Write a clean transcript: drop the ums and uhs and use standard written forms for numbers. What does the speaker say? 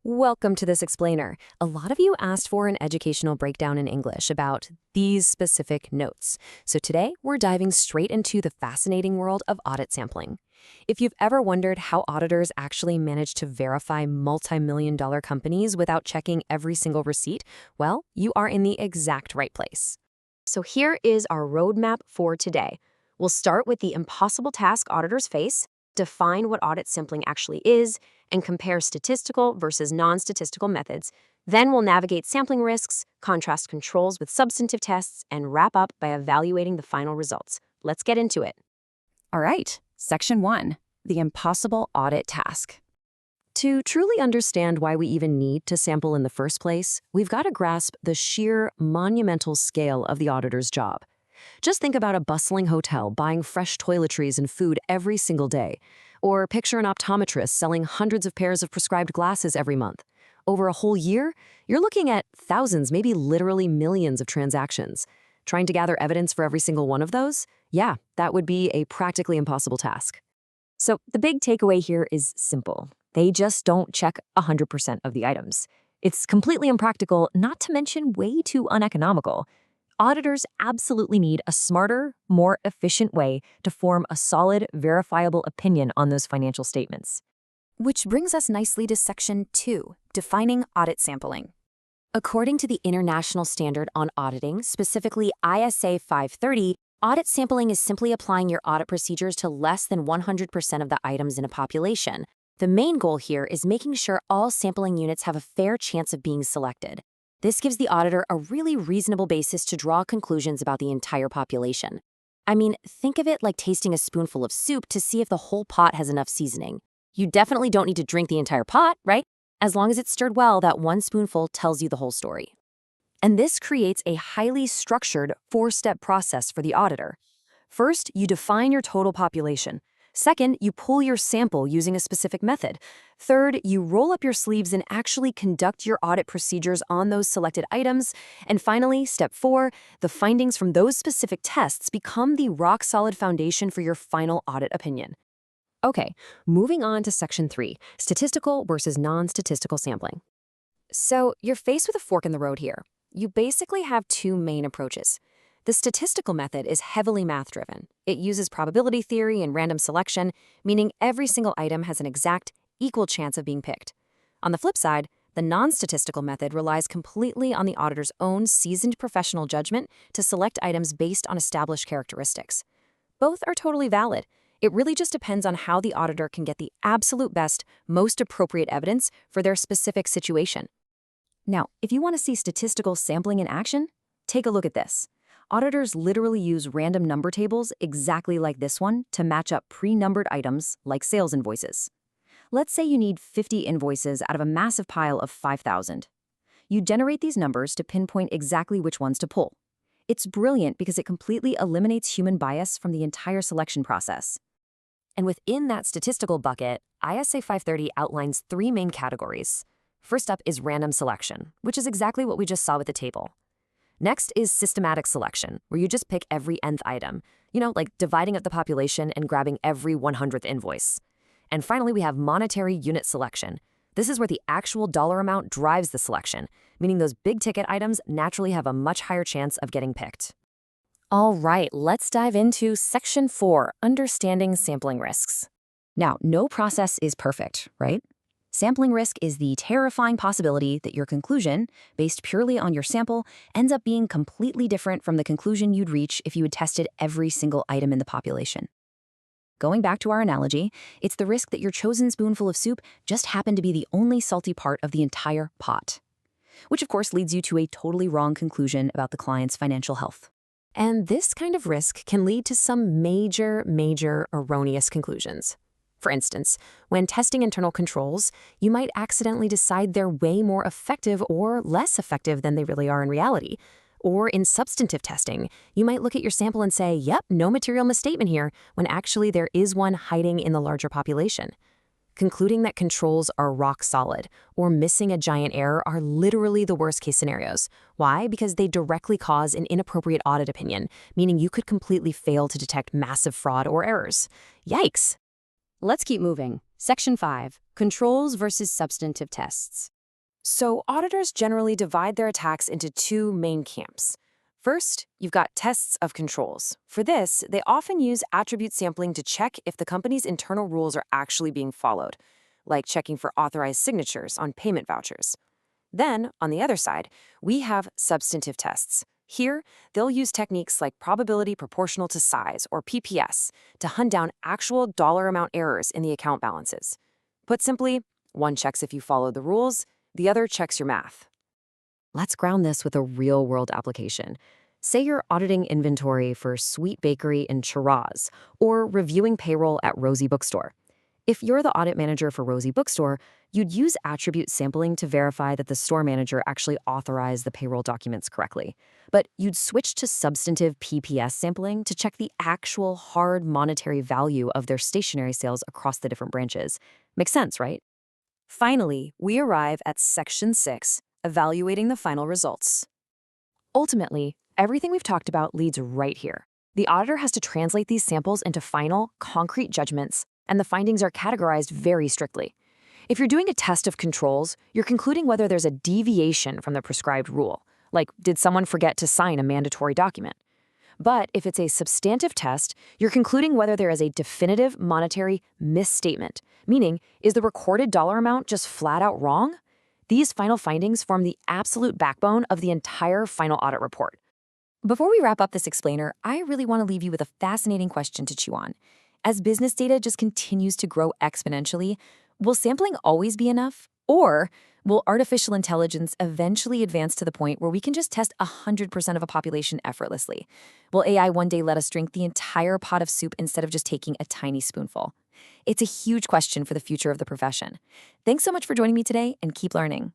Welcome to this explainer. A lot of you asked for an educational breakdown in English about these specific notes. So today, we're diving straight into the fascinating world of audit sampling. If you've ever wondered how auditors actually manage to verify multi-million-dollar companies without checking every single receipt, well, you are in the exact right place. So here is our roadmap for today. We'll start with the impossible task auditors face, define what audit sampling actually is, and compare statistical versus non-statistical methods. Then we'll navigate sampling risks, contrast controls with substantive tests, and wrap up by evaluating the final results. Let's get into it. All right, Section 1, the impossible audit task. To truly understand why we even need to sample in the first place, we've got to grasp the sheer monumental scale of the auditor's job. Just think about a bustling hotel buying fresh toiletries and food every single day. Or picture an optometrist selling hundreds of pairs of prescribed glasses every month. Over a whole year, you're looking at thousands, maybe literally millions of transactions. Trying to gather evidence for every single one of those? Yeah, that would be a practically impossible task. So the big takeaway here is simple. They just don't check 100% of the items. It's completely impractical, not to mention way too uneconomical. Auditors absolutely need a smarter, more efficient way to form a solid, verifiable opinion on those financial statements. Which brings us nicely to Section 2, defining audit sampling. According to the International Standard on Auditing, specifically ISA 530, audit sampling is simply applying your audit procedures to less than 100% of the items in a population. The main goal here is making sure all sampling units have a fair chance of being selected. This gives the auditor a really reasonable basis to draw conclusions about the entire population. I mean, think of it like tasting a spoonful of soup to see if the whole pot has enough seasoning. You definitely don't need to drink the entire pot, right? As long as it's stirred well, that one spoonful tells you the whole story. And this creates a highly structured four-step process for the auditor. First, you define your total population. Second, you pull your sample using a specific method. Third, you roll up your sleeves and actually conduct your audit procedures on those selected items. And finally, step 4, the findings from those specific tests become the rock-solid foundation for your final audit opinion. Okay, moving on to Section 3, statistical versus non-statistical sampling. So you're faced with a fork in the road here. You basically have two main approaches. The statistical method is heavily math-driven. It uses probability theory and random selection, meaning every single item has an exact, equal chance of being picked. On the flip side, the non-statistical method relies completely on the auditor's own seasoned professional judgment to select items based on established characteristics. Both are totally valid. It really just depends on how the auditor can get the absolute best, most appropriate evidence for their specific situation. Now, if you want to see statistical sampling in action, take a look at this. Auditors literally use random number tables exactly like this one to match up pre-numbered items like sales invoices. Let's say you need 50 invoices out of a massive pile of 5,000. You generate these numbers to pinpoint exactly which ones to pull. It's brilliant because it completely eliminates human bias from the entire selection process. And within that statistical bucket, ISA 530 outlines 3 main categories. First up is random selection, which is exactly what we just saw with the table. Next is systematic selection, where you just pick every nth item, like dividing up the population and grabbing every 100th invoice. And finally, we have monetary unit selection. This is where the actual dollar amount drives the selection, meaning those big-ticket items naturally have a much higher chance of getting picked. All right, let's dive into Section 4, understanding sampling risks. Now, no process is perfect, right? Sampling risk is the terrifying possibility that your conclusion, based purely on your sample, ends up being completely different from the conclusion you'd reach if you had tested every single item in the population. Going back to our analogy, it's the risk that your chosen spoonful of soup just happened to be the only salty part of the entire pot. Which of course leads you to a totally wrong conclusion about the client's financial health. And this kind of risk can lead to some major erroneous conclusions. For instance, when testing internal controls, you might accidentally decide they're way more effective or less effective than they really are in reality. Or in substantive testing, you might look at your sample and say, yep, no material misstatement here, when actually there is one hiding in the larger population. Concluding that controls are rock solid or missing a giant error are literally the worst case scenarios. Why? Because they directly cause an inappropriate audit opinion, meaning you could completely fail to detect massive fraud or errors. Yikes! Let's keep moving. Section 5, controls versus substantive tests. So, auditors generally divide their attacks into two main camps. First, you've got tests of controls. For this, they often use attribute sampling to check if the company's internal rules are actually being followed, like checking for authorized signatures on payment vouchers. Then, on the other side, we have substantive tests. Here, they'll use techniques like probability proportional to size, or PPS, to hunt down actual dollar amount errors in the account balances. Put simply, one checks if you follow the rules, the other checks your math. Let's ground this with a real-world application. Say you're auditing inventory for Sweet Bakery in Shiraz, or reviewing payroll at Rosie Bookstore. If you're the audit manager for Rosie Bookstore, you'd use attribute sampling to verify that the store manager actually authorized the payroll documents correctly. But you'd switch to substantive PPS sampling to check the actual hard monetary value of their stationery sales across the different branches. Makes sense, right? Finally, we arrive at Section 6, evaluating the final results. Ultimately, everything we've talked about leads right here. The auditor has to translate these samples into final, concrete judgments, and the findings are categorized very strictly. If you're doing a test of controls, you're concluding whether there's a deviation from the prescribed rule, like did someone forget to sign a mandatory document? But if it's a substantive test, you're concluding whether there is a definitive monetary misstatement, meaning, is the recorded dollar amount just flat out wrong? These final findings form the absolute backbone of the entire final audit report. Before we wrap up this explainer, I really want to leave you with a fascinating question to chew on. As business data just continues to grow exponentially, will sampling always be enough? Or will artificial intelligence eventually advance to the point where we can just test 100% of a population effortlessly? Will AI one day let us drink the entire pot of soup instead of just taking a tiny spoonful? It's a huge question for the future of the profession. Thanks so much for joining me today, and keep learning.